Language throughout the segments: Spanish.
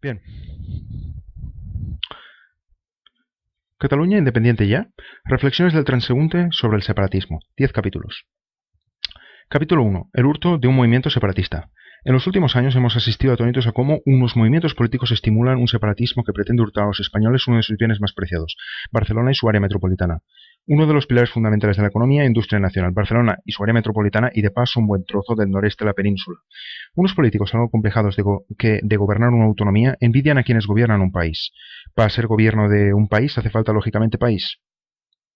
Bien. Cataluña independiente ya. Reflexiones del transeúnte sobre el separatismo. 10 capítulos. Capítulo 1. El hurto de un movimiento separatista. En los últimos años hemos asistido atónitos a cómo unos movimientos políticos estimulan un separatismo que pretende hurtar a los españoles uno de sus bienes más preciados, Barcelona y su área metropolitana. Uno de los pilares fundamentales de la economía e industria nacional, Barcelona y su área metropolitana, y de paso un buen trozo del noreste de la península. Unos políticos algo complejados de gobernar una autonomía envidian a quienes gobiernan un país. Para ser gobierno de un país hace falta lógicamente país.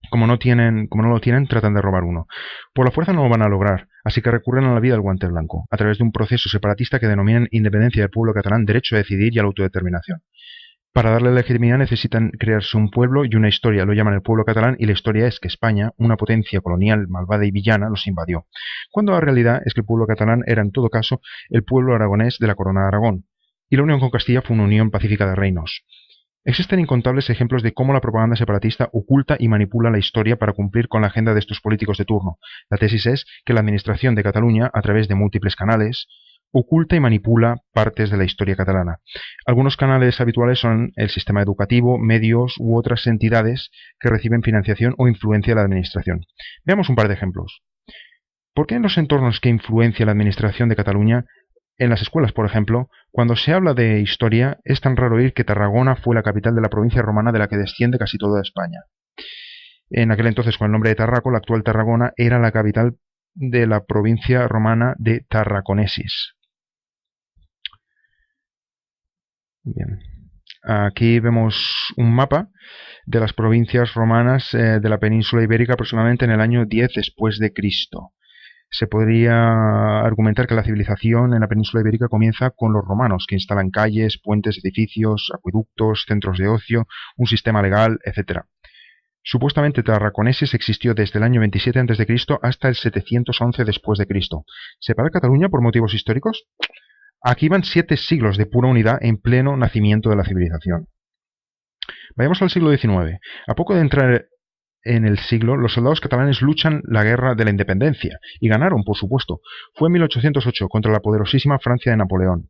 Como no lo tienen, tratan de robar uno. Por la fuerza no lo van a lograr, así que recurren a la vía del guante blanco, a través de un proceso separatista que denominan independencia del pueblo catalán, derecho a decidir y a la autodeterminación. Para darle legitimidad necesitan crearse un pueblo y una historia, lo llaman el pueblo catalán, y la historia es que España, una potencia colonial malvada y villana, los invadió. Cuando la realidad es que el pueblo catalán era en todo caso el pueblo aragonés de la corona de Aragón, y la unión con Castilla fue una unión pacífica de reinos. Existen incontables ejemplos de cómo la propaganda separatista oculta y manipula la historia para cumplir con la agenda de estos políticos de turno. La tesis es que la administración de Cataluña, a través de múltiples canales, oculta y manipula partes de la historia catalana. Algunos canales habituales son el sistema educativo, medios u otras entidades que reciben financiación o influencia de la administración. Veamos un par de ejemplos. ¿Por qué en los entornos que influencia la administración de Cataluña, en las escuelas, por ejemplo, cuando se habla de historia, es tan raro oír que Tarragona fue la capital de la provincia romana de la que desciende casi toda España? En aquel entonces, con el nombre de Tarraco, la actual Tarragona era la capital de la provincia romana de Tarraconesis. Bien. Aquí vemos un mapa de las provincias romanas de la península ibérica aproximadamente en el año 10 después de Cristo. Se podría argumentar que la civilización en la península ibérica comienza con los romanos, que instalan calles, puentes, edificios, acueductos, centros de ocio, un sistema legal, etc. Supuestamente Tarraconesis existió desde el año 27 a.C. hasta el 711 después de Cristo. ¿Separar Cataluña por motivos históricos? Aquí van 7 siglos de pura unidad en pleno nacimiento de la civilización. Vayamos al siglo XIX. A poco de entrar en el siglo, los soldados catalanes luchan la guerra de la independencia, y ganaron, por supuesto. Fue en 1808 contra la poderosísima Francia de Napoleón.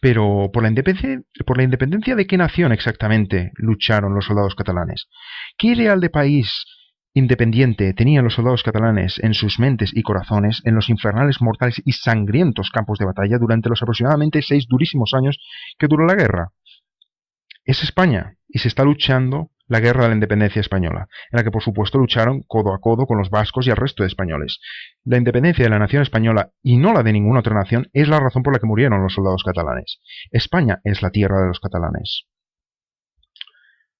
Pero, ¿por la independencia de qué nación exactamente lucharon los soldados catalanes? ¿Qué ideal de país independiente tenían los soldados catalanes en sus mentes y corazones en los infernales, mortales y sangrientos campos de batalla durante los aproximadamente 6 durísimos años que duró la guerra? Es España, y se está luchando la guerra de la independencia española, en la que por supuesto lucharon codo a codo con los vascos y el resto de españoles. La independencia de la nación española, y no la de ninguna otra nación, es la razón por la que murieron los soldados catalanes. España es la tierra de los catalanes.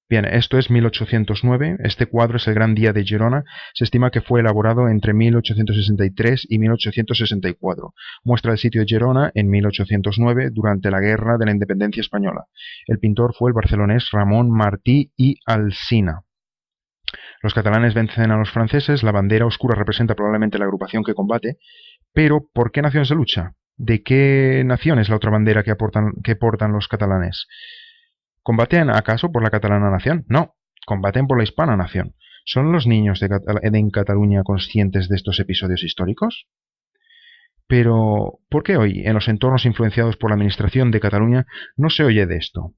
Bien, esto es 1809, este cuadro es el Gran Día de Gerona, se estima que fue elaborado entre 1863 y 1864. Muestra el sitio de Gerona en 1809 durante la Guerra de la Independencia Española. El pintor fue el barcelonés Ramón Martí y Alsina. Los catalanes vencen a los franceses, la bandera oscura representa probablemente la agrupación que combate, pero ¿por qué nación se lucha? ¿De qué nación es la otra bandera que portan los catalanes? ¿Combaten acaso por la catalana nación? No, combaten por la hispana nación. ¿Son los niños en Cataluña conscientes de estos episodios históricos? Pero, ¿por qué hoy, en los entornos influenciados por la administración de Cataluña, no se oye de esto?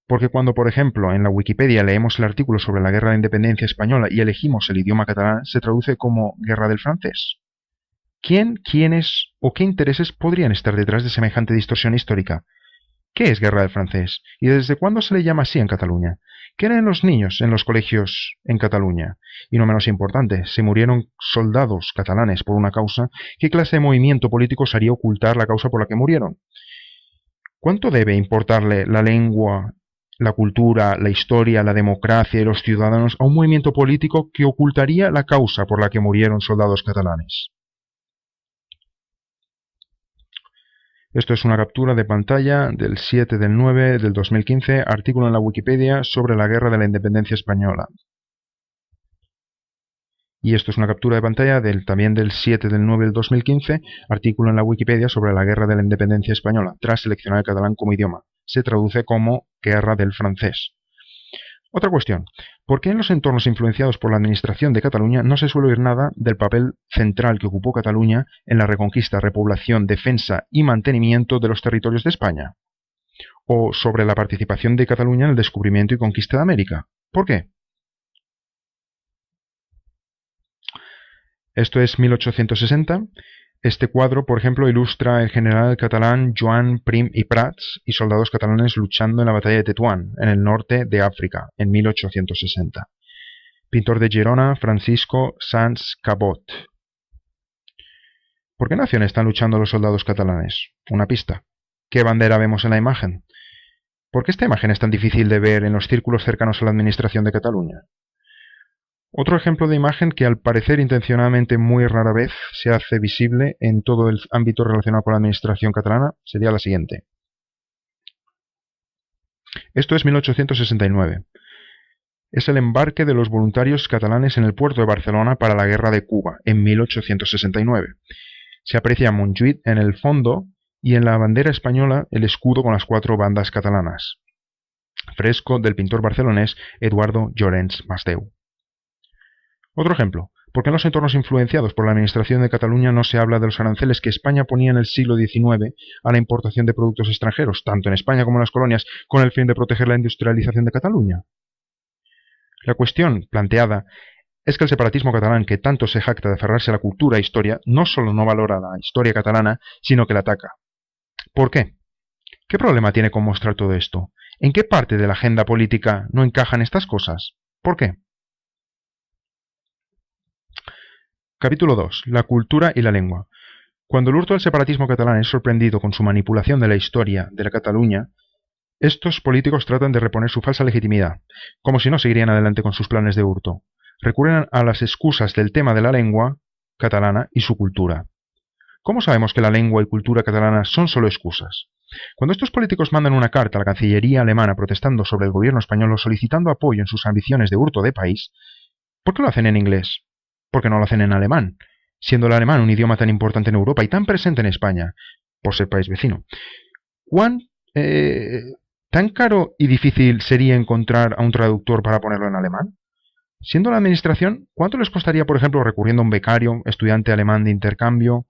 Porque cuando, por ejemplo, en la Wikipedia leemos el artículo sobre la Guerra de Independencia Española y elegimos el idioma catalán, se traduce como Guerra del Francés. ¿Quién, quiénes o qué intereses podrían estar detrás de semejante distorsión histórica? ¿Qué es Guerra del Francés? ¿Y desde cuándo se le llama así en Cataluña? ¿Qué eran los niños en los colegios en Cataluña? Y no menos importante, si murieron soldados catalanes por una causa, ¿qué clase de movimiento político haría ocultar la causa por la que murieron? ¿Cuánto debe importarle la lengua, la cultura, la historia, la democracia y los ciudadanos a un movimiento político que ocultaría la causa por la que murieron soldados catalanes? Esto es una captura de pantalla del 7 del 9 del 2015, artículo en la Wikipedia sobre la Guerra de la Independencia Española. Y esto es una captura de pantalla también del 7 del 9 del 2015, artículo en la Wikipedia sobre la Guerra de la Independencia Española, tras seleccionar el catalán como idioma. Se traduce como Guerra del Francés. Otra cuestión. ¿Por qué en los entornos influenciados por la administración de Cataluña no se suele oír nada del papel central que ocupó Cataluña en la reconquista, repoblación, defensa y mantenimiento de los territorios de España? o sobre la participación de Cataluña en el descubrimiento y conquista de América. ¿Por qué? Esto es 1860. Este cuadro, por ejemplo, ilustra el general catalán Joan Prim i Prats y soldados catalanes luchando en la batalla de Tetuán, en el norte de África, en 1860. Pintor de Girona, Francisco Sans Cabot. ¿Por qué nación están luchando los soldados catalanes? Una pista. ¿Qué bandera vemos en la imagen? ¿Por qué esta imagen es tan difícil de ver en los círculos cercanos a la administración de Cataluña? Otro ejemplo de imagen que al parecer intencionadamente muy rara vez se hace visible en todo el ámbito relacionado con la administración catalana sería la siguiente. Esto es 1869. Es el embarque de los voluntarios catalanes en el puerto de Barcelona para la Guerra de Cuba, en 1869. Se aprecia Montjuïc en el fondo y en la bandera española el escudo con las 4 bandas catalanas. Fresco del pintor barcelonés Eduardo Llorens Masdeu. Otro ejemplo. ¿Por qué en los entornos influenciados por la administración de Cataluña no se habla de los aranceles que España ponía en el siglo XIX a la importación de productos extranjeros, tanto en España como en las colonias, con el fin de proteger la industrialización de Cataluña? La cuestión planteada es que el separatismo catalán, que tanto se jacta de aferrarse a la cultura e historia, no solo no valora la historia catalana, sino que la ataca. ¿Por qué? ¿Qué problema tiene con mostrar todo esto? ¿En qué parte de la agenda política no encajan estas cosas? ¿Por qué? Capítulo 2. La cultura y la lengua. Cuando el hurto del separatismo catalán es sorprendido con su manipulación de la historia de la Cataluña, estos políticos tratan de reponer su falsa legitimidad, como si no seguirían adelante con sus planes de hurto. Recurren a las excusas del tema de la lengua catalana y su cultura. ¿Cómo sabemos que la lengua y cultura catalana son solo excusas? Cuando estos políticos mandan una carta a la Cancillería alemana protestando sobre el gobierno español o solicitando apoyo en sus ambiciones de hurto de país, ¿por qué lo hacen en inglés? ¿Por qué no lo hacen en alemán? Siendo el alemán un idioma tan importante en Europa y tan presente en España, por ser país vecino. ¿Tan caro y difícil sería encontrar a un traductor para ponerlo en alemán? Siendo la administración, ¿cuánto les costaría, por ejemplo, recurriendo a un becario, estudiante alemán de intercambio,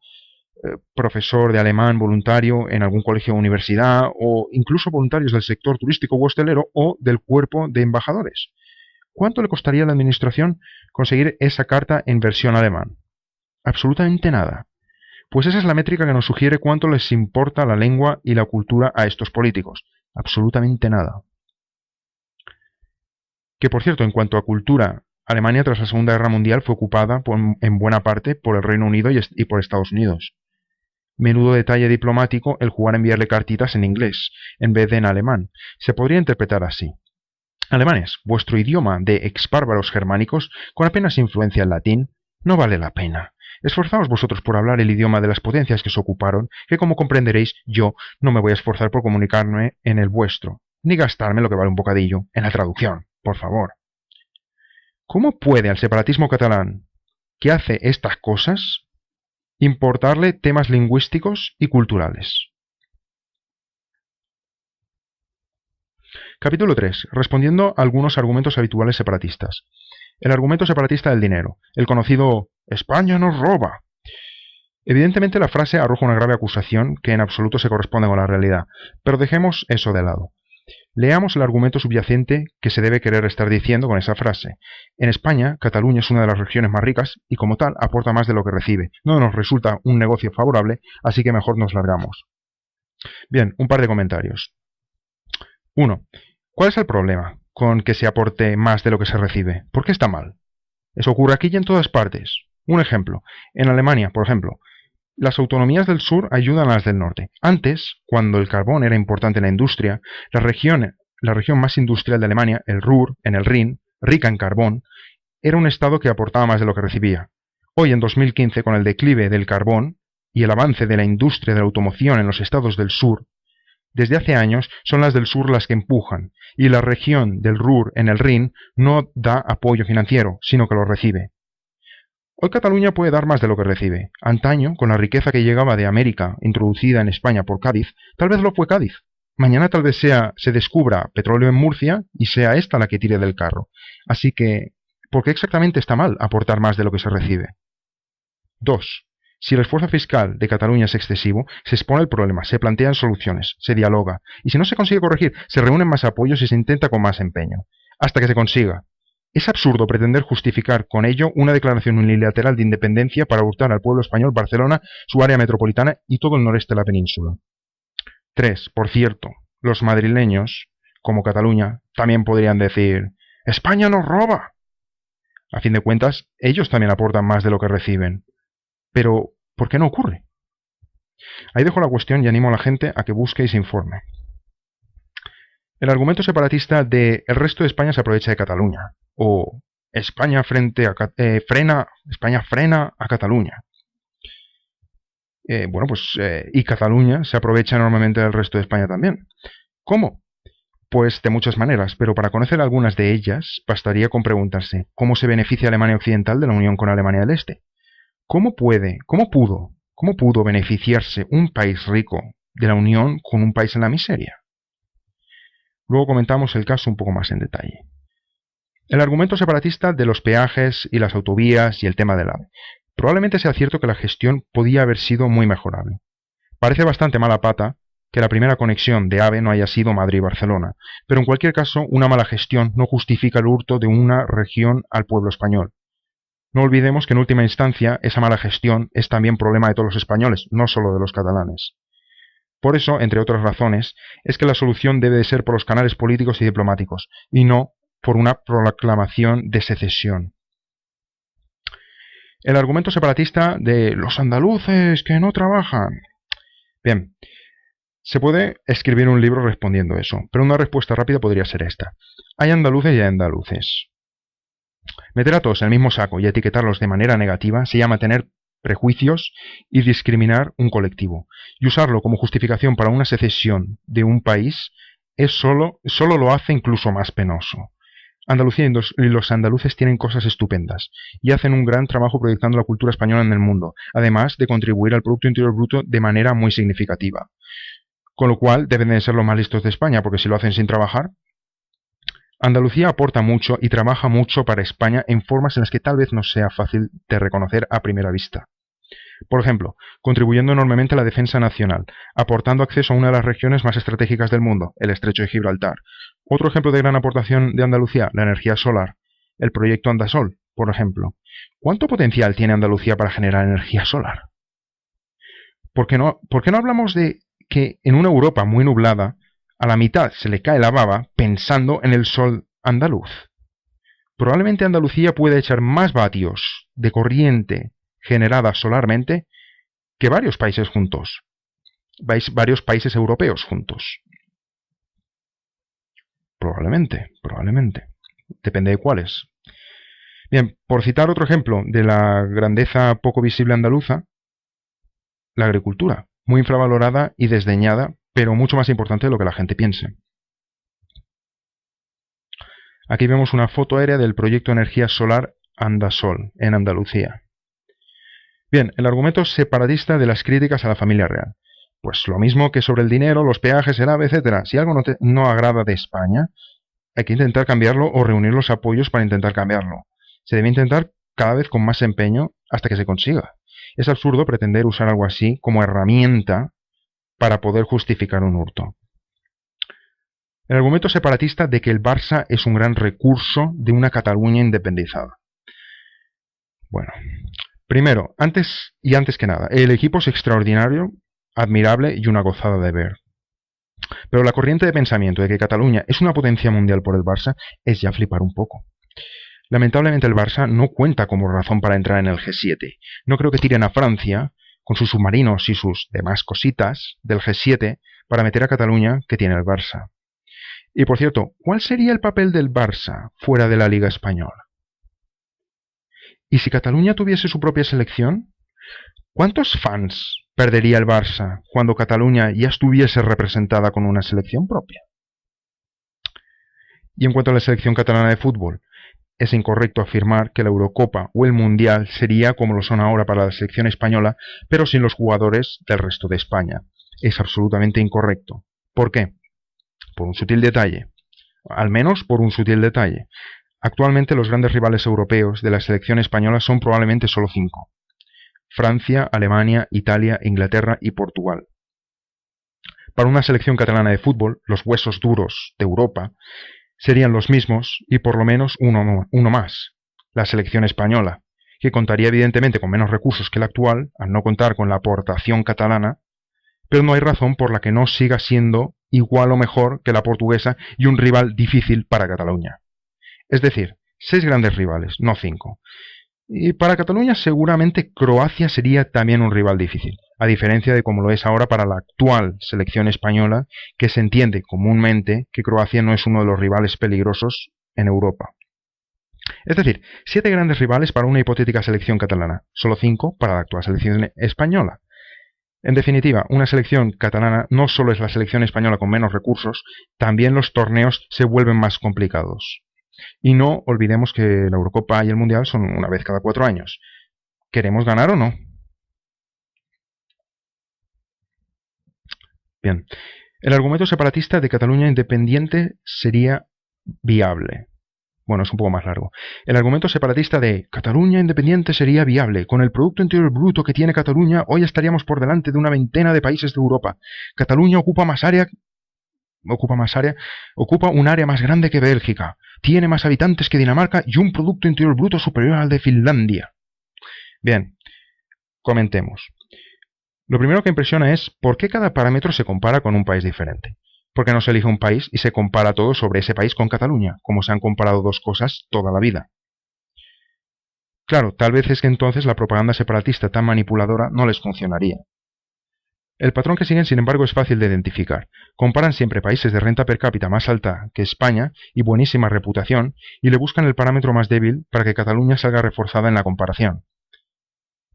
profesor de alemán voluntario en algún colegio o universidad, o incluso voluntarios del sector turístico o hostelero o del cuerpo de embajadores? ¿Cuánto le costaría a la administración conseguir esa carta en versión alemán? Absolutamente nada. Pues esa es la métrica que nos sugiere cuánto les importa la lengua y la cultura a estos políticos. Absolutamente nada. Que por cierto, en cuanto a cultura, Alemania tras la Segunda Guerra Mundial fue ocupada en buena parte por el Reino Unido y por Estados Unidos. Menudo detalle diplomático el jugar a enviarle cartitas en inglés, en vez de en alemán. Se podría interpretar así. Alemanes, vuestro idioma de expárbaros germánicos, con apenas influencia en latín, no vale la pena. Esforzaos vosotros por hablar el idioma de las potencias que se ocuparon, que como comprenderéis, yo no me voy a esforzar por comunicarme en el vuestro, ni gastarme lo que vale un bocadillo en la traducción, por favor. ¿Cómo puede al separatismo catalán, que hace estas cosas, importarle temas lingüísticos y culturales? Capítulo 3. Respondiendo a algunos argumentos habituales separatistas. El argumento separatista del dinero, el conocido «España nos roba». Evidentemente la frase arroja una grave acusación que en absoluto se corresponde con la realidad, pero dejemos eso de lado. Leamos el argumento subyacente que se debe querer estar diciendo con esa frase. En España, Cataluña es una de las regiones más ricas y como tal aporta más de lo que recibe. No nos resulta un negocio favorable, así que mejor nos largamos. Bien, un par de comentarios. 1. ¿Cuál es el problema con que se aporte más de lo que se recibe? ¿Por qué está mal? Eso ocurre aquí y en todas partes. Un ejemplo. En Alemania, por ejemplo, las autonomías del sur ayudan a las del norte. Antes, cuando el carbón era importante en la industria, la región más industrial de Alemania, el Ruhr, en el Rin, rica en carbón, era un estado que aportaba más de lo que recibía. Hoy, en 2015, con el declive del carbón y el avance de la industria de la automoción en los estados del sur, desde hace años son las del sur las que empujan, y la región del Ruhr en el Rin no da apoyo financiero, sino que lo recibe. Hoy Cataluña puede dar más de lo que recibe. Antaño, con la riqueza que llegaba de América, introducida en España por Cádiz, tal vez lo fue Cádiz. Mañana tal vez se descubra petróleo en Murcia y sea esta la que tire del carro. Así que, ¿por qué exactamente está mal aportar más de lo que se recibe? 2. Si el esfuerzo fiscal de Cataluña es excesivo, se expone el problema, se plantean soluciones, se dialoga, y si no se consigue corregir, se reúnen más apoyos y se intenta con más empeño, hasta que se consiga. Es absurdo pretender justificar con ello una declaración unilateral de independencia para hurtar al pueblo español Barcelona, su área metropolitana y todo el noreste de la península. 3. Por cierto, los madrileños, como Cataluña, también podrían decir «España nos roba». A fin de cuentas, ellos también aportan más de lo que reciben. Pero, ¿por qué no ocurre? Ahí dejo la cuestión y animo a la gente a que busque y se informe. El argumento separatista de «el resto de España se aprovecha de Cataluña» o España frena a Cataluña. Y Cataluña se aprovecha enormemente del resto de España también. ¿Cómo? Pues de muchas maneras, pero para conocer algunas de ellas bastaría con preguntarse ¿cómo se beneficia Alemania Occidental de la unión con Alemania del Este? ¿Cómo pudo beneficiarse un país rico de la unión con un país en la miseria? Luego comentamos el caso un poco más en detalle. El argumento separatista de los peajes y las autovías y el tema del AVE. Probablemente sea cierto que la gestión podía haber sido muy mejorable. Parece bastante mala pata que la primera conexión de AVE no haya sido Madrid-Barcelona, pero en cualquier caso una mala gestión no justifica el hurto de una región al pueblo español. No olvidemos que en última instancia esa mala gestión es también problema de todos los españoles, no solo de los catalanes. Por eso, entre otras razones, es que la solución debe de ser por los canales políticos y diplomáticos, y no por una proclamación de secesión. El argumento separatista de los andaluces que no trabajan. Bien, se puede escribir un libro respondiendo eso, pero una respuesta rápida podría ser esta. Hay andaluces y hay andaluces. Meter a todos en el mismo saco y etiquetarlos de manera negativa se llama tener prejuicios y discriminar un colectivo. Y usarlo como justificación para una secesión de un país solo lo hace incluso más penoso. Andalucía y los andaluces tienen cosas estupendas y hacen un gran trabajo proyectando la cultura española en el mundo, además de contribuir al Producto Interior Bruto de manera muy significativa. Con lo cual deben de ser los más listos de España, porque si lo hacen sin trabajar. Andalucía aporta mucho y trabaja mucho para España en formas en las que tal vez no sea fácil de reconocer a primera vista. Por ejemplo, contribuyendo enormemente a la defensa nacional, aportando acceso a una de las regiones más estratégicas del mundo, el Estrecho de Gibraltar. Otro ejemplo de gran aportación de Andalucía, la energía solar, el proyecto Andasol, por ejemplo. ¿Cuánto potencial tiene Andalucía para generar energía solar? ¿Por qué no hablamos de que en una Europa muy nublada, a la mitad se le cae la baba pensando en el sol andaluz? Probablemente Andalucía puede echar más vatios de corriente generada solarmente que varios países juntos, varios países europeos juntos. Probablemente. Depende de cuáles. Bien, por citar otro ejemplo de la grandeza poco visible andaluza, la agricultura, muy infravalorada y desdeñada, pero mucho más importante de lo que la gente piense. Aquí vemos una foto aérea del proyecto de energía solar Andasol, en Andalucía. Bien, el argumento separatista de las críticas a la familia real. Pues lo mismo que sobre el dinero, los peajes, el AVE, etc. Si algo no agrada de España, hay que intentar cambiarlo o reunir los apoyos para intentar cambiarlo. Se debe intentar cada vez con más empeño hasta que se consiga. Es absurdo pretender usar algo así como herramienta para poder justificar un hurto. El argumento separatista de que el Barça es un gran recurso de una Cataluña independizada. Bueno, primero, antes que nada, el equipo es extraordinario, admirable y una gozada de ver. Pero la corriente de pensamiento de que Cataluña es una potencia mundial por el Barça es ya flipar un poco. Lamentablemente el Barça no cuenta como razón para entrar en el G7. No creo que tiren a Francia, con sus submarinos y sus demás cositas, del G7 para meter a Cataluña que tiene el Barça. Y por cierto, ¿cuál sería el papel del Barça fuera de la Liga Española? ¿Y si Cataluña tuviese su propia selección? ¿Cuántos fans perdería el Barça cuando Cataluña ya estuviese representada con una selección propia? Y en cuanto a la selección catalana de fútbol, es incorrecto afirmar que la Eurocopa o el Mundial sería como lo son ahora para la selección española, pero sin los jugadores del resto de España. Es absolutamente incorrecto. ¿Por qué? Por un sutil detalle. Al menos por un sutil detalle. Actualmente los grandes rivales europeos de la selección española son probablemente solo 5. Francia, Alemania, Italia, Inglaterra y Portugal. Para una selección catalana de fútbol, los huesos duros de Europa serían los mismos y por lo menos uno más, la selección española, que contaría evidentemente con menos recursos que la actual, al no contar con la aportación catalana, pero no hay razón por la que no siga siendo igual o mejor que la portuguesa y un rival difícil para Cataluña. Es decir, 6 grandes rivales, no 5. Y para Cataluña seguramente Croacia sería también un rival difícil, a diferencia de como lo es ahora para la actual selección española, que se entiende comúnmente que Croacia no es uno de los rivales peligrosos en Europa. Es decir, 7 grandes rivales para una hipotética selección catalana, solo 5 para la actual selección española. En definitiva, una selección catalana no solo es la selección española con menos recursos, también los torneos se vuelven más complicados. Y no olvidemos que la Eurocopa y el Mundial son una vez cada 4 años. ¿Queremos ganar o no? Bien. El argumento separatista de Cataluña independiente sería viable. Bueno, es un poco más largo. El argumento separatista de Cataluña independiente sería viable. Con el Producto Interior Bruto que tiene Cataluña, hoy estaríamos por delante de una veintena de países de Europa. Cataluña ocupa un área más grande que Bélgica. Tiene más habitantes que Dinamarca y un Producto Interior Bruto superior al de Finlandia. Bien, comentemos. Lo primero que impresiona es por qué cada parámetro se compara con un país diferente. ¿Por qué no se elige un país y se compara todo sobre ese país con Cataluña, como se han comparado dos cosas toda la vida? Claro, tal vez es que entonces la propaganda separatista tan manipuladora no les funcionaría. El patrón que siguen, sin embargo, es fácil de identificar. Comparan siempre países de renta per cápita más alta que España y buenísima reputación, y le buscan el parámetro más débil para que Cataluña salga reforzada en la comparación.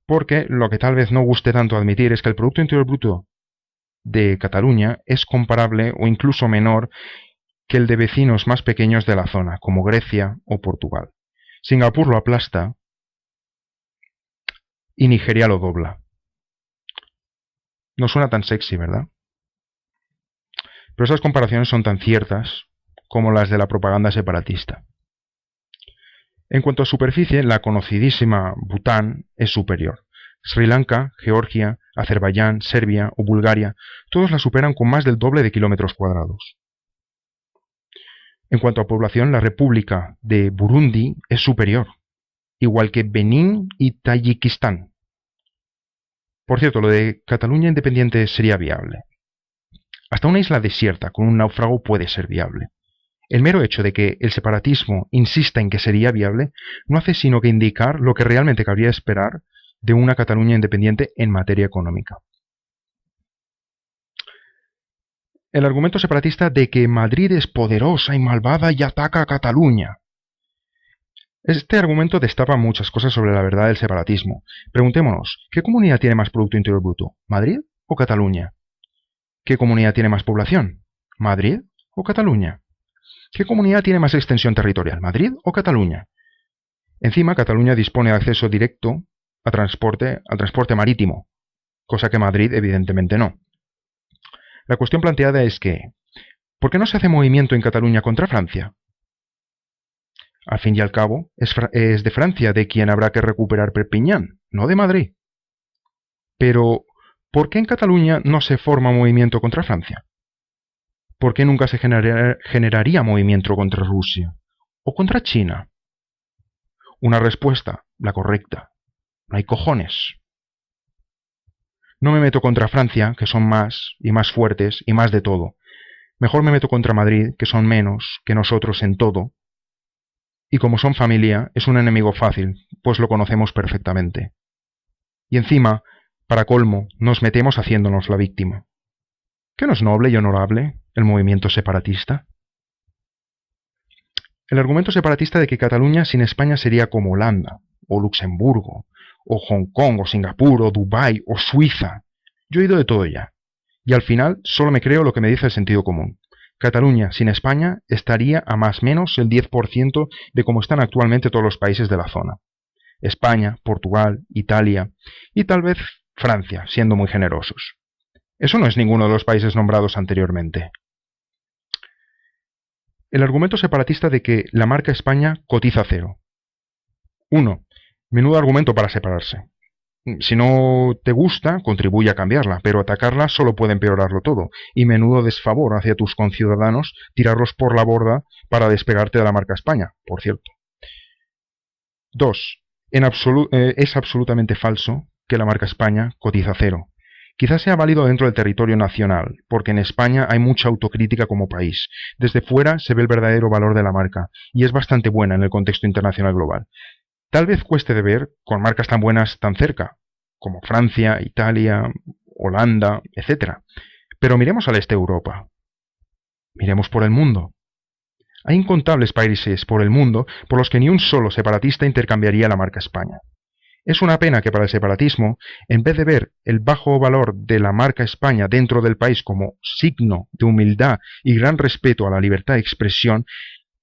Porque lo que tal vez no guste tanto admitir es que el Producto Interior Bruto de Cataluña es comparable o incluso menor que el de vecinos más pequeños de la zona, como Grecia o Portugal. Singapur lo aplasta y Nigeria lo dobla. No suena tan sexy, ¿verdad? Pero esas comparaciones son tan ciertas como las de la propaganda separatista. En cuanto a superficie, la conocidísima Bután es superior. Sri Lanka, Georgia, Azerbaiyán, Serbia o Bulgaria, todos la superan con más del doble de kilómetros cuadrados. En cuanto a población, la República de Burundi es superior, igual que Benín y Tayikistán. Por cierto, lo de Cataluña independiente sería viable. Hasta una isla desierta con un náufrago puede ser viable. El mero hecho de que el separatismo insista en que sería viable no hace sino que indicar lo que realmente cabría esperar de una Cataluña independiente en materia económica. El argumento separatista de que Madrid es poderosa y malvada y ataca a Cataluña. Este argumento destapa muchas cosas sobre la verdad del separatismo. Preguntémonos, ¿qué comunidad tiene más Producto Interior Bruto? ¿Madrid o Cataluña? ¿Qué comunidad tiene más población? ¿Madrid o Cataluña? ¿Qué comunidad tiene más extensión territorial? ¿Madrid o Cataluña? Encima, Cataluña dispone de acceso directo al transporte marítimo, cosa que Madrid evidentemente no. La cuestión planteada es que, ¿por qué no se hace movimiento en Cataluña contra Francia? Al fin y al cabo, es de Francia de quien habrá que recuperar Perpiñán, no de Madrid. Pero, ¿por qué en Cataluña no se forma movimiento contra Francia? ¿Por qué nunca se generaría movimiento contra Rusia? ¿O contra China? Una respuesta, la correcta. No hay cojones. No me meto contra Francia, que son más, y más fuertes, y más de todo. Mejor me meto contra Madrid, que son menos que nosotros en todo. Y como son familia, es un enemigo fácil, pues lo conocemos perfectamente. Y encima, para colmo, nos metemos haciéndonos la víctima. ¿Qué no es noble y honorable el movimiento separatista? El argumento separatista de que Cataluña sin España sería como Holanda, o Luxemburgo, o Hong Kong, o Singapur, o Dubái, o Suiza. Yo he oído de todo ya. Y al final solo me creo lo que me dice el sentido común. Cataluña sin España estaría a más o menos el 10% de como están actualmente todos los países de la zona. España, Portugal, Italia y tal vez Francia, siendo muy generosos. Eso no es ninguno de los países nombrados anteriormente. El argumento separatista de que la marca España cotiza cero. 1. Menudo argumento para separarse. Si no te gusta, contribuye a cambiarla, pero atacarla solo puede empeorarlo todo, y menudo desfavor hacia tus conciudadanos tirarlos por la borda para despegarte de la marca España, por cierto. 2. Es absolutamente falso que la marca España cotiza cero. Quizás sea válido dentro del territorio nacional, porque en España hay mucha autocrítica como país. Desde fuera se ve el verdadero valor de la marca, y es bastante buena en el contexto internacional global. Tal vez cueste de ver con marcas tan buenas tan cerca, como Francia, Italia, Holanda, etc. Pero miremos al este de Europa. Miremos por el mundo. Hay incontables países por el mundo por los que ni un solo separatista intercambiaría la marca España. Es una pena que para el separatismo, en vez de ver el bajo valor de la marca España dentro del país como signo de humildad y gran respeto a la libertad de expresión,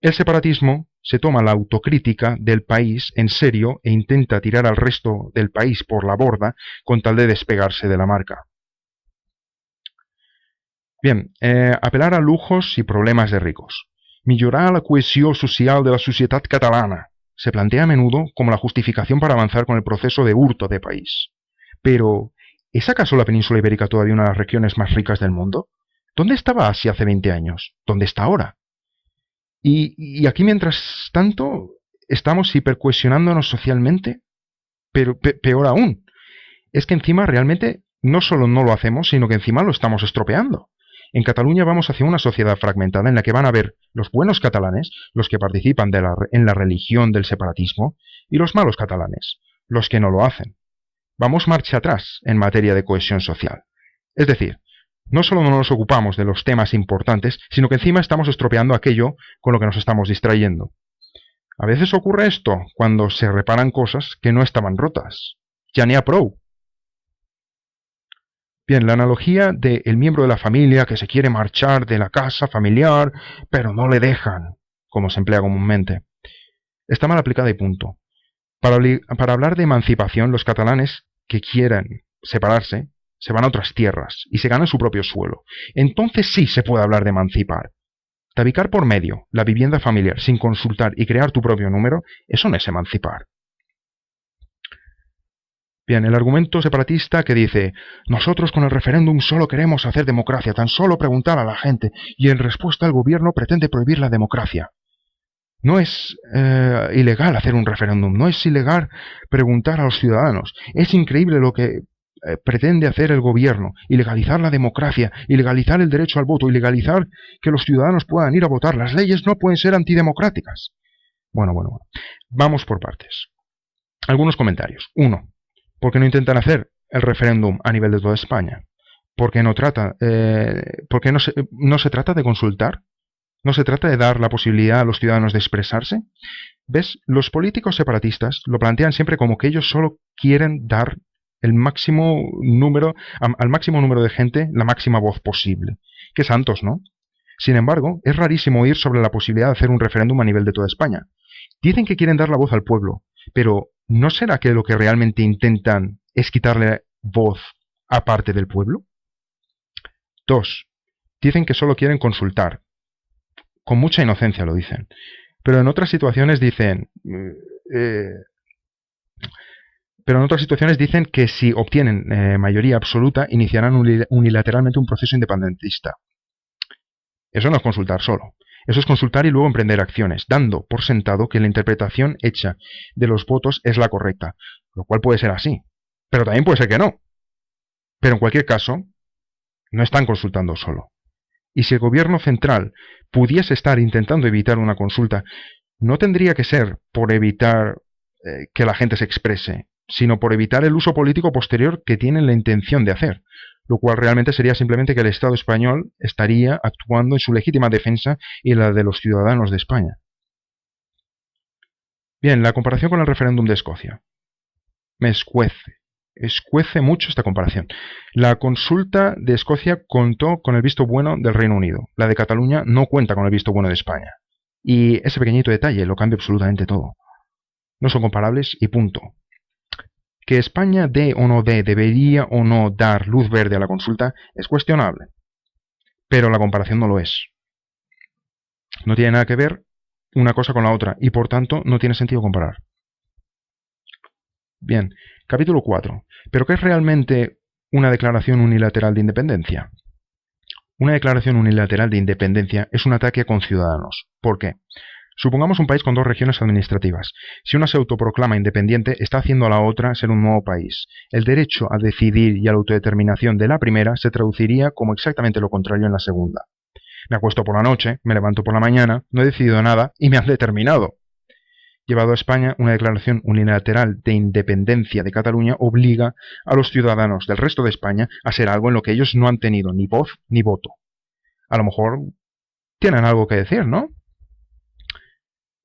el separatismo se toma la autocrítica del país en serio e intenta tirar al resto del país por la borda con tal de despegarse de la marca. Bien, apelar a lujos y problemas de ricos. Millorar la cohesión social de la sociedad catalana se plantea a menudo como la justificación para avanzar con el proceso de hurto de país. Pero, ¿es acaso la península ibérica todavía una de las regiones más ricas del mundo? ¿Dónde estaba Asia hace 20 años? ¿Dónde está ahora? Y aquí, mientras tanto, estamos hipercohesionándonos socialmente, pero peor aún, es que encima realmente no solo no lo hacemos, sino que encima lo estamos estropeando. En Cataluña vamos hacia una sociedad fragmentada en la que van a haber los buenos catalanes, los que participan en la religión del separatismo, y los malos catalanes, los que no lo hacen. Vamos marcha atrás en materia de cohesión social. Es decir, no solo no nos ocupamos de los temas importantes, sino que encima estamos estropeando aquello con lo que nos estamos distrayendo. A veces ocurre esto cuando se reparan cosas que no estaban rotas. Ja n'hi ha prou. Bien, la analogía de el miembro de la familia que se quiere marchar de la casa familiar, pero no le dejan, como se emplea comúnmente, está mal aplicada y punto. Para hablar de emancipación, los catalanes que quieran separarse se van a otras tierras y se ganan su propio suelo. Entonces sí se puede hablar de emancipar. Tabicar por medio la vivienda familiar sin consultar y crear tu propio número, eso no es emancipar. Bien, el argumento separatista que dice, nosotros con el referéndum solo queremos hacer democracia, tan solo preguntar a la gente, y en respuesta el gobierno pretende prohibir la democracia. No es ilegal hacer un referéndum, no es ilegal preguntar a los ciudadanos. Es increíble lo que pretende hacer el gobierno, ilegalizar la democracia, ilegalizar el derecho al voto, ilegalizar que los ciudadanos puedan ir a votar. Las leyes no pueden ser antidemocráticas. Bueno. Vamos por partes. Algunos comentarios. 1. ¿Por qué no intentan hacer el referéndum a nivel de toda España? Porque porque no se trata de consultar. ¿No se trata de dar la posibilidad a los ciudadanos de expresarse? ¿Ves? Los políticos separatistas lo plantean siempre como que ellos solo quieren dar al máximo número de gente la máxima voz posible. Qué santos, ¿no? Sin embargo, es rarísimo oír sobre la posibilidad de hacer un referéndum a nivel de toda España. Dicen que quieren dar la voz al pueblo, pero ¿no será que lo que realmente intentan es quitarle voz a parte del pueblo? 2. Dicen que solo quieren consultar. Con mucha inocencia lo dicen. Pero en otras situaciones dicen... que si obtienen mayoría absoluta, iniciarán unilateralmente un proceso independentista. Eso no es consultar solo. Eso es consultar y luego emprender acciones, dando por sentado que la interpretación hecha de los votos es la correcta, lo cual puede ser así, pero también puede ser que no. Pero en cualquier caso, no están consultando solo. Y si el gobierno central pudiese estar intentando evitar una consulta, no tendría que ser por evitar que la gente se exprese, sino por evitar el uso político posterior que tienen la intención de hacer, lo cual realmente sería simplemente que el Estado español estaría actuando en su legítima defensa y la de los ciudadanos de España. Bien, la comparación con el referéndum de Escocia. Me escuece mucho esta comparación. La consulta de Escocia contó con el visto bueno del Reino Unido. La de Cataluña no cuenta con el visto bueno de España. Y ese pequeñito detalle lo cambia absolutamente todo. No son comparables y punto. Que España dé o no dé, debería o no dar luz verde a la consulta es cuestionable. Pero la comparación no lo es. No tiene nada que ver una cosa con la otra y por tanto no tiene sentido comparar. Bien, capítulo 4. ¿Pero qué es realmente una declaración unilateral de independencia? Una declaración unilateral de independencia es un ataque a conciudadanos. ¿Por qué? Supongamos un país con dos regiones administrativas. Si una se autoproclama independiente, está haciendo a la otra ser un nuevo país. El derecho a decidir y a la autodeterminación de la primera se traduciría como exactamente lo contrario en la segunda. Me acuesto por la noche, me levanto por la mañana, no he decidido nada y me han determinado. Llevado a España, una declaración unilateral de independencia de Cataluña obliga a los ciudadanos del resto de España a hacer algo en lo que ellos no han tenido ni voz ni voto. A lo mejor tienen algo que decir, ¿no?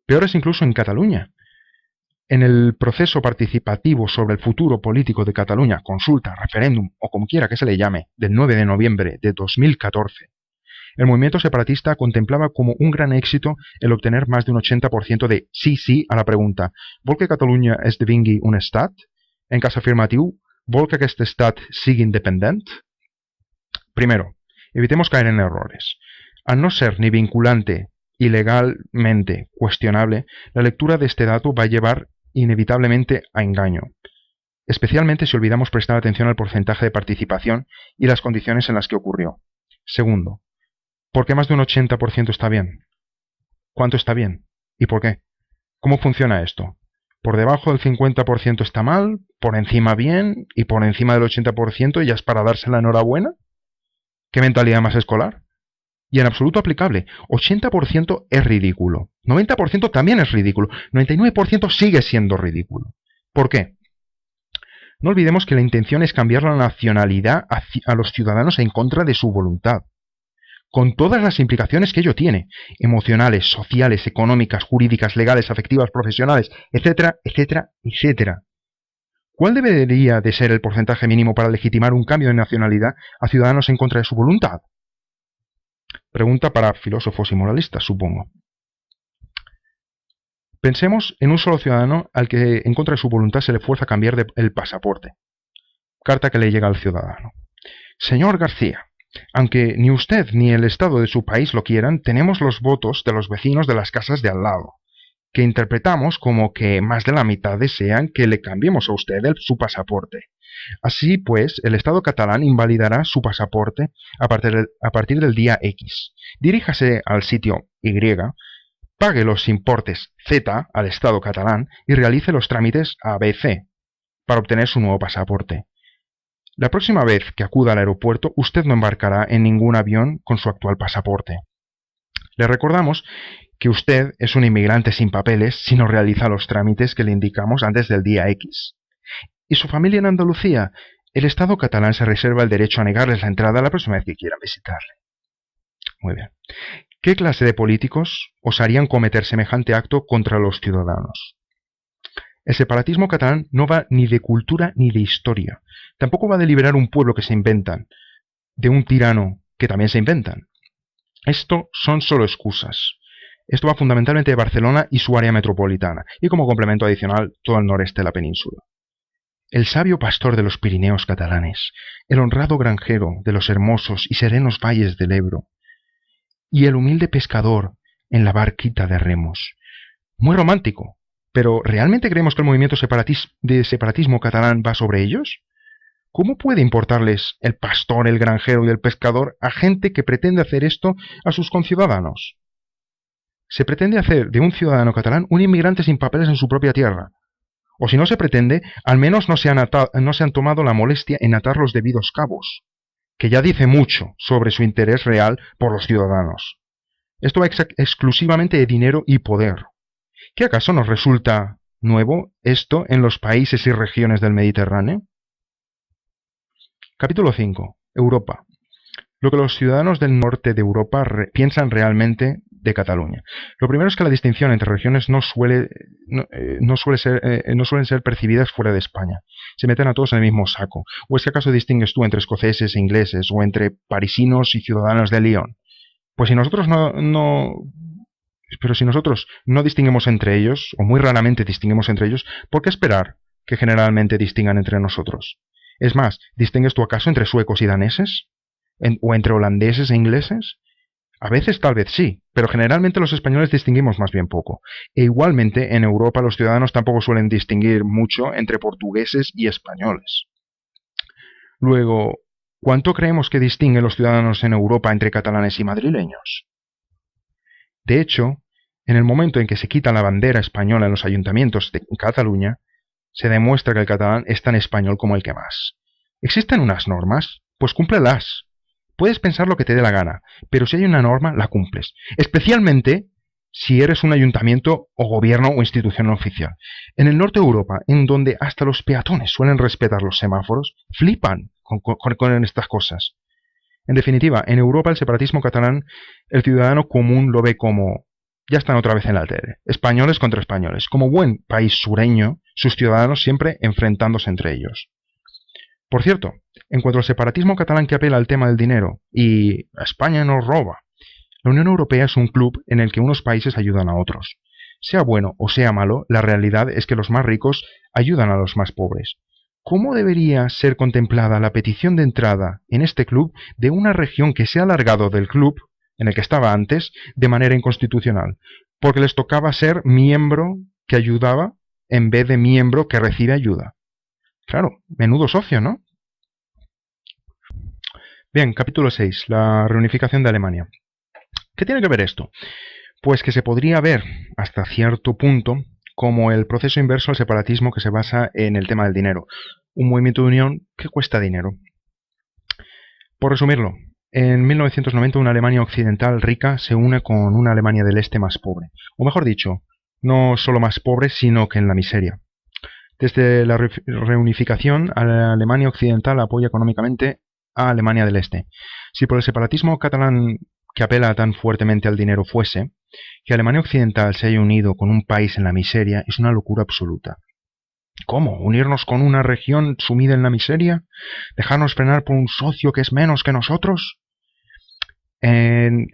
Peor es incluso en Cataluña. En el proceso participativo sobre el futuro político de Cataluña, consulta, referéndum o como quiera que se le llame, del 9 de noviembre de 2014, el movimiento separatista contemplaba como un gran éxito el obtener más de un 80% de sí a la pregunta ¿vol que Catalunya esdevingui un estat? En cas afirmatiu, ¿vol que aquest estat sigui independent? Primero, evitemos caer en errores. Al no ser ni vinculante y legalmente cuestionable, la lectura de este dato va a llevar inevitablemente a engaño, especialmente si olvidamos prestar atención al porcentaje de participación y las condiciones en las que ocurrió. Segundo, ¿por qué más de un 80% está bien? ¿Cuánto está bien? ¿Y por qué? ¿Cómo funciona esto? ¿Por debajo del 50% está mal? ¿Por encima bien? ¿Y por encima del 80% ya es para darse la enhorabuena? ¿Qué mentalidad más escolar? Y en absoluto aplicable. 80% es ridículo. 90% también es ridículo. 99% sigue siendo ridículo. ¿Por qué? No olvidemos que la intención es cambiar la nacionalidad a los ciudadanos en contra de su voluntad, con todas las implicaciones que ello tiene, emocionales, sociales, económicas, jurídicas, legales, afectivas, profesionales, etcétera, etcétera, etcétera. ¿Cuál debería de ser el porcentaje mínimo para legitimar un cambio de nacionalidad a ciudadanos en contra de su voluntad? Pregunta para filósofos y moralistas, supongo. Pensemos en un solo ciudadano al que en contra de su voluntad se le fuerza a cambiar el pasaporte. Carta que le llega al ciudadano. Señor García, aunque ni usted ni el Estado de su país lo quieran, tenemos los votos de los vecinos de las casas de al lado, que interpretamos como que más de la mitad desean que le cambiemos a usted su pasaporte. Así pues, el Estado catalán invalidará su pasaporte a partir del día X. Diríjase al sitio Y, pague los importes Z al Estado catalán y realice los trámites ABC para obtener su nuevo pasaporte. La próxima vez que acuda al aeropuerto, usted no embarcará en ningún avión con su actual pasaporte. Le recordamos que usted es un inmigrante sin papeles si no realiza los trámites que le indicamos antes del día X. ¿Y su familia en Andalucía? El Estado catalán se reserva el derecho a negarles la entrada la próxima vez que quieran visitarle. Muy bien. ¿Qué clase de políticos osarían cometer semejante acto contra los ciudadanos? El separatismo catalán no va ni de cultura ni de historia. Tampoco va de liberar un pueblo que se inventan, de un tirano que también se inventan. Esto son solo excusas. Esto va fundamentalmente de Barcelona y su área metropolitana, y como complemento adicional todo el noreste de la península. El sabio pastor de los Pirineos catalanes, el honrado granjero de los hermosos y serenos valles del Ebro, y el humilde pescador en la barquita de remos. Muy romántico, pero ¿realmente creemos que el movimiento de separatismo catalán va sobre ellos? ¿Cómo puede importarles el pastor, el granjero y el pescador a gente que pretende hacer esto a sus conciudadanos? Se pretende hacer de un ciudadano catalán un inmigrante sin papeles en su propia tierra. O si no se pretende, al menos no se han tomado la molestia en atar los debidos cabos, que ya dice mucho sobre su interés real por los ciudadanos. Esto va exclusivamente de dinero y poder. ¿Qué acaso nos resulta nuevo esto en los países y regiones del Mediterráneo? Capítulo 5. Europa. Lo que los ciudadanos del norte de Europa piensan realmente de Cataluña. Lo primero es que la distinción entre regiones no suelen ser percibidas fuera de España. Se meten a todos en el mismo saco. ¿O es que acaso distingues tú entre escoceses e ingleses o entre parisinos y ciudadanos de Lyon? Pues si nosotros Pero si nosotros no distinguimos entre ellos, o muy raramente distinguimos entre ellos, ¿por qué esperar que generalmente distingan entre nosotros? Es más, ¿distingues tú acaso entre suecos y daneses? ¿O entre holandeses e ingleses? A veces tal vez sí, pero generalmente los españoles distinguimos más bien poco. E igualmente en Europa los ciudadanos tampoco suelen distinguir mucho entre portugueses y españoles. Luego, ¿cuánto creemos que distinguen los ciudadanos en Europa entre catalanes y madrileños? De hecho, en el momento en que se quita la bandera española en los ayuntamientos de Cataluña, se demuestra que el catalán es tan español como el que más. ¿Existen unas normas? Pues cúmplelas. Puedes pensar lo que te dé la gana, pero si hay una norma, la cumples. Especialmente si eres un ayuntamiento o gobierno o institución oficial. En el norte de Europa, en donde hasta los peatones suelen respetar los semáforos, flipan con estas cosas. En definitiva, en Europa el separatismo catalán, el ciudadano común lo ve como ya están otra vez en la tele, españoles contra españoles. Como buen país sureño, sus ciudadanos siempre enfrentándose entre ellos. Por cierto, en cuanto al separatismo catalán que apela al tema del dinero y España nos roba, la Unión Europea es un club en el que unos países ayudan a otros. Sea bueno o sea malo, la realidad es que los más ricos ayudan a los más pobres. ¿Cómo debería ser contemplada la petición de entrada en este club de una región que se ha alargado del club en el que estaba antes de manera inconstitucional? Porque les tocaba ser miembro que ayudaba en vez de miembro que recibe ayuda. Claro, menudo socio, ¿no? Bien, capítulo 6, la reunificación de Alemania. ¿Qué tiene que ver esto? Pues que se podría ver hasta cierto punto como el proceso inverso al separatismo que se basa en el tema del dinero. Un movimiento de unión que cuesta dinero. Por resumirlo, en 1990 una Alemania occidental rica se une con una Alemania del Este más pobre. O mejor dicho, no solo más pobre, sino que en la miseria. Desde la reunificación, la Alemania occidental apoya económicamente a Alemania del Este. Si por el separatismo catalán que apela tan fuertemente al dinero fuese, que Alemania occidental se haya unido con un país en la miseria es una locura absoluta. ¿Cómo? ¿Unirnos con una región sumida en la miseria? ¿Dejarnos frenar por un socio que es menos que nosotros? El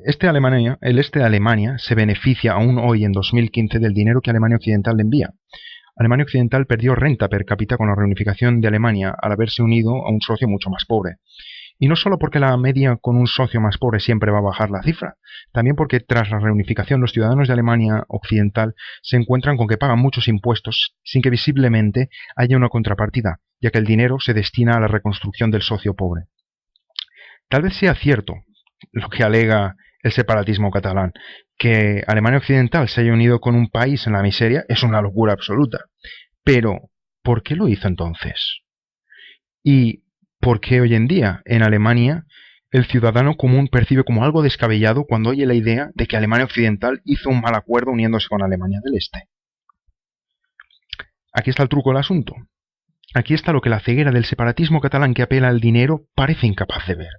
este de Alemania se beneficia aún hoy en 2015 del dinero que Alemania occidental le envía. Alemania occidental perdió renta per cápita con la reunificación de Alemania al haberse unido a un socio mucho más pobre. Y no solo porque la media con un socio más pobre siempre va a bajar la cifra, también porque tras la reunificación los ciudadanos de Alemania occidental se encuentran con que pagan muchos impuestos sin que visiblemente haya una contrapartida, ya que el dinero se destina a la reconstrucción del socio pobre. Tal vez sea cierto lo que alega el separatismo catalán, que Alemania occidental se haya unido con un país en la miseria es una locura absoluta. Pero, ¿por qué lo hizo entonces? ¿Y por qué hoy en día, en Alemania, el ciudadano común percibe como algo descabellado cuando oye la idea de que Alemania occidental hizo un mal acuerdo uniéndose con Alemania del Este? Aquí está el truco del asunto. Aquí está lo que la ceguera del separatismo catalán que apela al dinero parece incapaz de ver.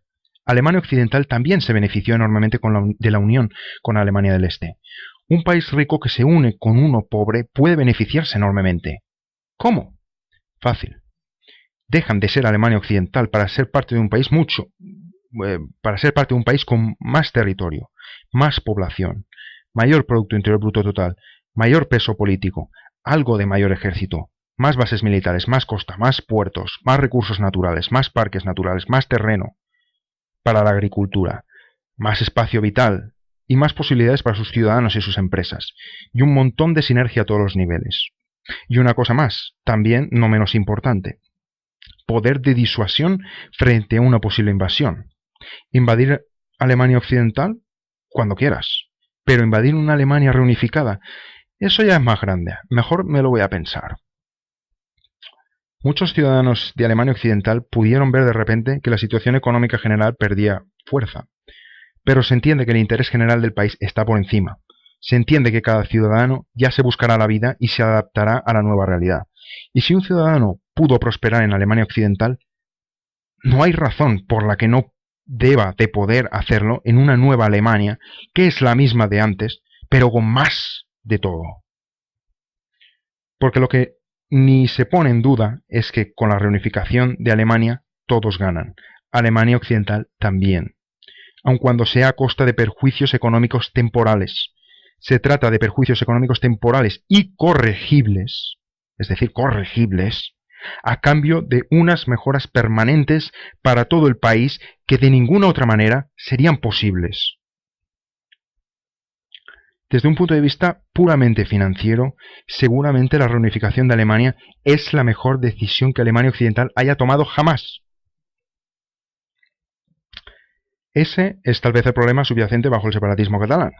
Alemania occidental también se benefició enormemente de la unión con Alemania del Este. Un país rico que se une con uno pobre puede beneficiarse enormemente. ¿Cómo? Fácil. Dejan de ser Alemania occidental para ser parte de un país con más territorio, más población, mayor Producto Interior Bruto total, mayor peso político, algo de mayor ejército, más bases militares, más costa, más puertos, más recursos naturales, más parques naturales, más terreno para la agricultura, más espacio vital y más posibilidades para sus ciudadanos y sus empresas, y un montón de sinergia a todos los niveles. Y una cosa más, también no menos importante, poder de disuasión frente a una posible invasión. Invadir Alemania occidental, cuando quieras, pero invadir una Alemania reunificada, eso ya es más grande, mejor me lo voy a pensar. Muchos ciudadanos de Alemania occidental pudieron ver de repente que la situación económica general perdía fuerza, pero se entiende que el interés general del país está por encima. Se entiende que cada ciudadano ya se buscará la vida y se adaptará a la nueva realidad. Y si un ciudadano pudo prosperar en Alemania occidental, no hay razón por la que no deba de poder hacerlo en una nueva Alemania, que es la misma de antes, pero con más de todo. Porque lo que ni se pone en duda es que con la reunificación de Alemania todos ganan. Alemania occidental también. Aun cuando sea a costa de perjuicios económicos temporales. Se trata de perjuicios económicos temporales y corregibles, es decir, corregibles, a cambio de unas mejoras permanentes para todo el país que de ninguna otra manera serían posibles. Desde un punto de vista puramente financiero, seguramente la reunificación de Alemania es la mejor decisión que Alemania Occidental haya tomado jamás. Ese es tal vez el problema subyacente bajo el separatismo catalán,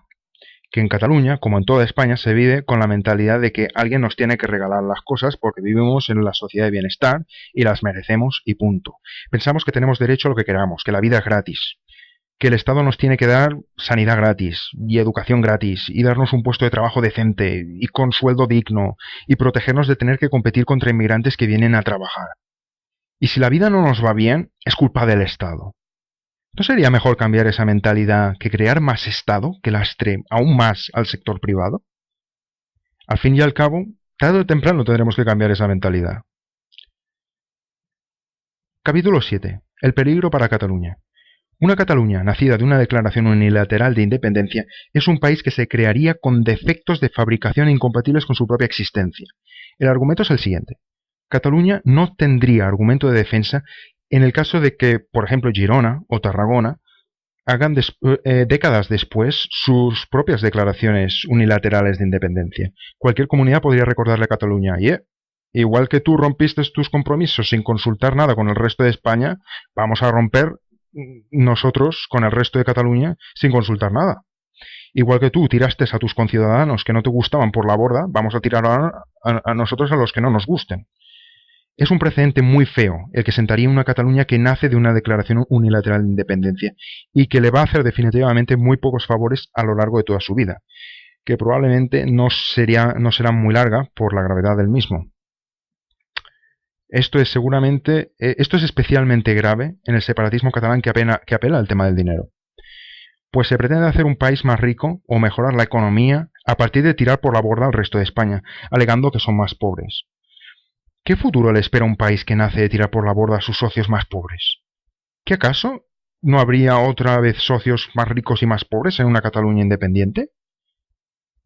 que en Cataluña, como en toda España, se vive con la mentalidad de que alguien nos tiene que regalar las cosas porque vivimos en la sociedad de bienestar y las merecemos y punto. Pensamos que tenemos derecho a lo que queramos, que la vida es gratis, que el Estado nos tiene que dar sanidad gratis y educación gratis y darnos un puesto de trabajo decente y con sueldo digno y protegernos de tener que competir contra inmigrantes que vienen a trabajar. Y si la vida no nos va bien, es culpa del Estado. ¿No sería mejor cambiar esa mentalidad que crear más Estado que lastre aún más al sector privado? Al fin y al cabo, tarde o temprano tendremos que cambiar esa mentalidad. Capítulo 7. El peligro para Cataluña. Una Cataluña nacida de una declaración unilateral de independencia es un país que se crearía con defectos de fabricación incompatibles con su propia existencia. El argumento es el siguiente. Cataluña no tendría argumento de defensa en el caso de que, por ejemplo, Girona o Tarragona hagan décadas después sus propias declaraciones unilaterales de independencia. Cualquier comunidad podría recordarle a Cataluña, igual que tú rompiste tus compromisos sin consultar nada con el resto de España, vamos a romper nosotros con el resto de Cataluña sin consultar nada. Igual que tú tiraste a tus conciudadanos que no te gustaban por la borda, vamos a tirar a nosotros a los que no nos gusten. Es un precedente muy feo el que sentaría una Cataluña que nace de una declaración unilateral de independencia y que le va a hacer definitivamente muy pocos favores a lo largo de toda su vida, que probablemente no será muy larga por la gravedad del mismo. Esto es especialmente grave en el separatismo catalán que apela al tema del dinero. Pues se pretende hacer un país más rico o mejorar la economía a partir de tirar por la borda al resto de España, alegando que son más pobres. ¿Qué futuro le espera a un país que nace de tirar por la borda a sus socios más pobres? ¿Qué acaso no habría otra vez socios más ricos y más pobres en una Cataluña independiente?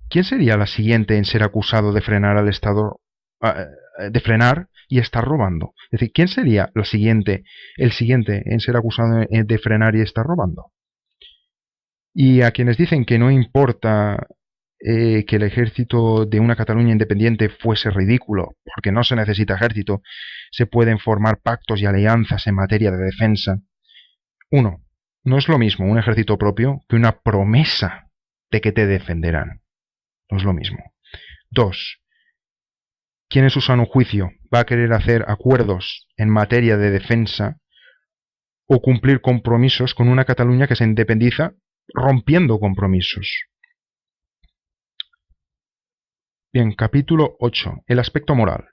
¿Quién sería la siguiente en ser acusado de frenar al Estado, de frenar y estar robando? Es decir, ¿quién sería el siguiente en ser acusado de frenar y estar robando? Y a quienes dicen que no importa que el ejército de una Cataluña independiente fuese ridículo, porque no se necesita ejército, se pueden formar pactos y alianzas en materia de defensa. 1. No es lo mismo un ejército propio que una promesa de que te defenderán. No es lo mismo. 2. ¿Quién en su sano juicio va a querer hacer acuerdos en materia de defensa o cumplir compromisos con una Cataluña que se independiza rompiendo compromisos? Bien, capítulo 8. El aspecto moral.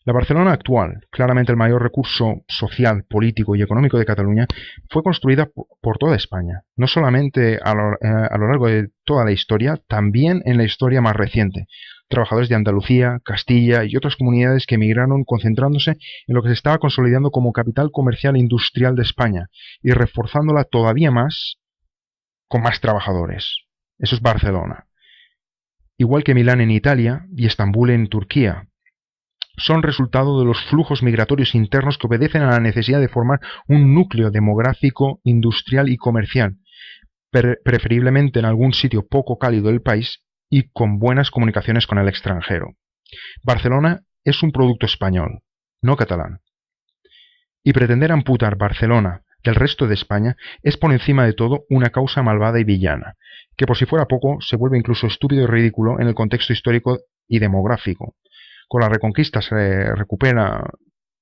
La Barcelona actual, claramente el mayor recurso social, político y económico de Cataluña, fue construida por toda España, no solamente a lo largo de toda la historia, también en la historia más reciente. Trabajadores de Andalucía, Castilla y otras comunidades que emigraron concentrándose en lo que se estaba consolidando como capital comercial e industrial de España y reforzándola todavía más con más trabajadores. Eso es Barcelona. Igual que Milán en Italia y Estambul en Turquía, son resultado de los flujos migratorios internos que obedecen a la necesidad de formar un núcleo demográfico, industrial y comercial, preferiblemente en algún sitio poco cálido del país y con buenas comunicaciones con el extranjero. Barcelona es un producto español, no catalán. Y pretender amputar Barcelona del resto de España es por encima de todo una causa malvada y villana, que por si fuera poco se vuelve incluso estúpido y ridículo en el contexto histórico y demográfico. Con la Reconquista se recupera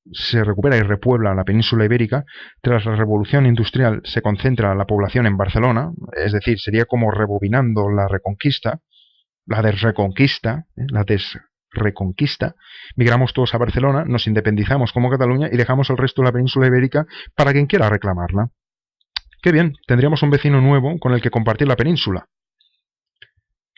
y repuebla la península ibérica. Tras la revolución industrial se concentra la población en Barcelona, es decir, sería como rebobinando la Reconquista, la desreconquista, migramos todos a Barcelona, nos independizamos como Cataluña y dejamos el resto de la península ibérica para quien quiera reclamarla. Qué bien, tendríamos un vecino nuevo con el que compartir la península.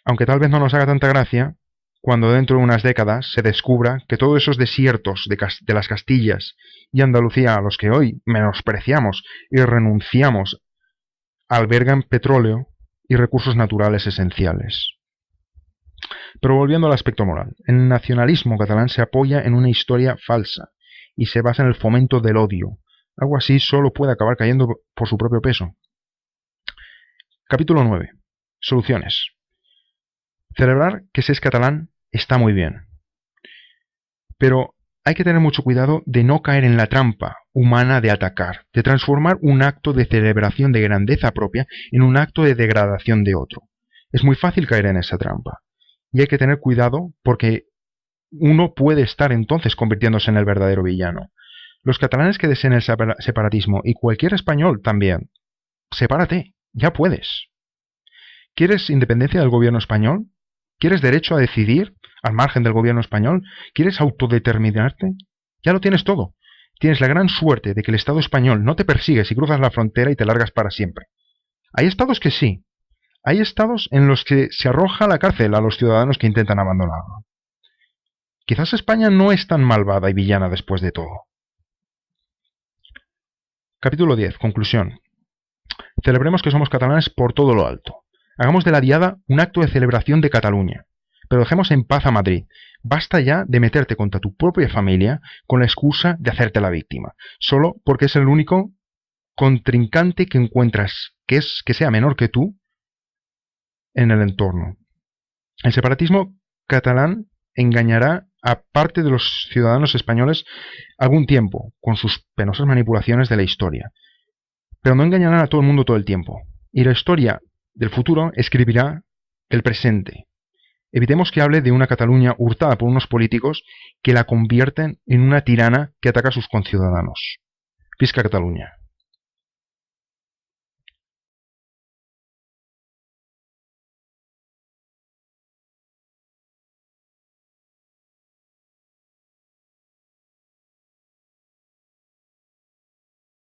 Aunque tal vez no nos haga tanta gracia cuando dentro de unas décadas se descubra que todos esos desiertos de las Castillas y Andalucía a los que hoy menospreciamos y renunciamos albergan petróleo y recursos naturales esenciales. Pero volviendo al aspecto moral, el nacionalismo catalán se apoya en una historia falsa y se basa en el fomento del odio. Algo así solo puede acabar cayendo por su propio peso. Capítulo 9. Soluciones. Celebrar que se es catalán está muy bien, pero hay que tener mucho cuidado de no caer en la trampa humana de atacar, de transformar un acto de celebración de grandeza propia en un acto de degradación de otro. Es muy fácil caer en esa trampa, y hay que tener cuidado porque uno puede estar entonces convirtiéndose en el verdadero villano. Los catalanes que deseen el separatismo, y cualquier español también, sepárate, ya puedes. ¿Quieres independencia del gobierno español? ¿Quieres derecho a decidir al margen del gobierno español? ¿Quieres autodeterminarte? Ya lo tienes todo. Tienes la gran suerte de que el Estado español no te persigue si cruzas la frontera y te largas para siempre. Hay estados que sí. Hay estados en los que se arroja a la cárcel a los ciudadanos que intentan abandonarlo. Quizás España no es tan malvada y villana después de todo. Capítulo 10. Conclusión. Celebremos que somos catalanes por todo lo alto. Hagamos de la Diada un acto de celebración de Cataluña. Pero dejemos en paz a Madrid. Basta ya de meterte contra tu propia familia con la excusa de hacerte la víctima, solo porque es el único contrincante que encuentras que sea menor que tú en el entorno. El separatismo catalán engañará a parte de los ciudadanos españoles algún tiempo con sus penosas manipulaciones de la historia, pero no engañarán a todo el mundo todo el tiempo. Y la historia del futuro escribirá el presente. Evitemos que hable de una Cataluña hurtada por unos políticos que la convierten en una tirana que ataca a sus conciudadanos. Visca Cataluña.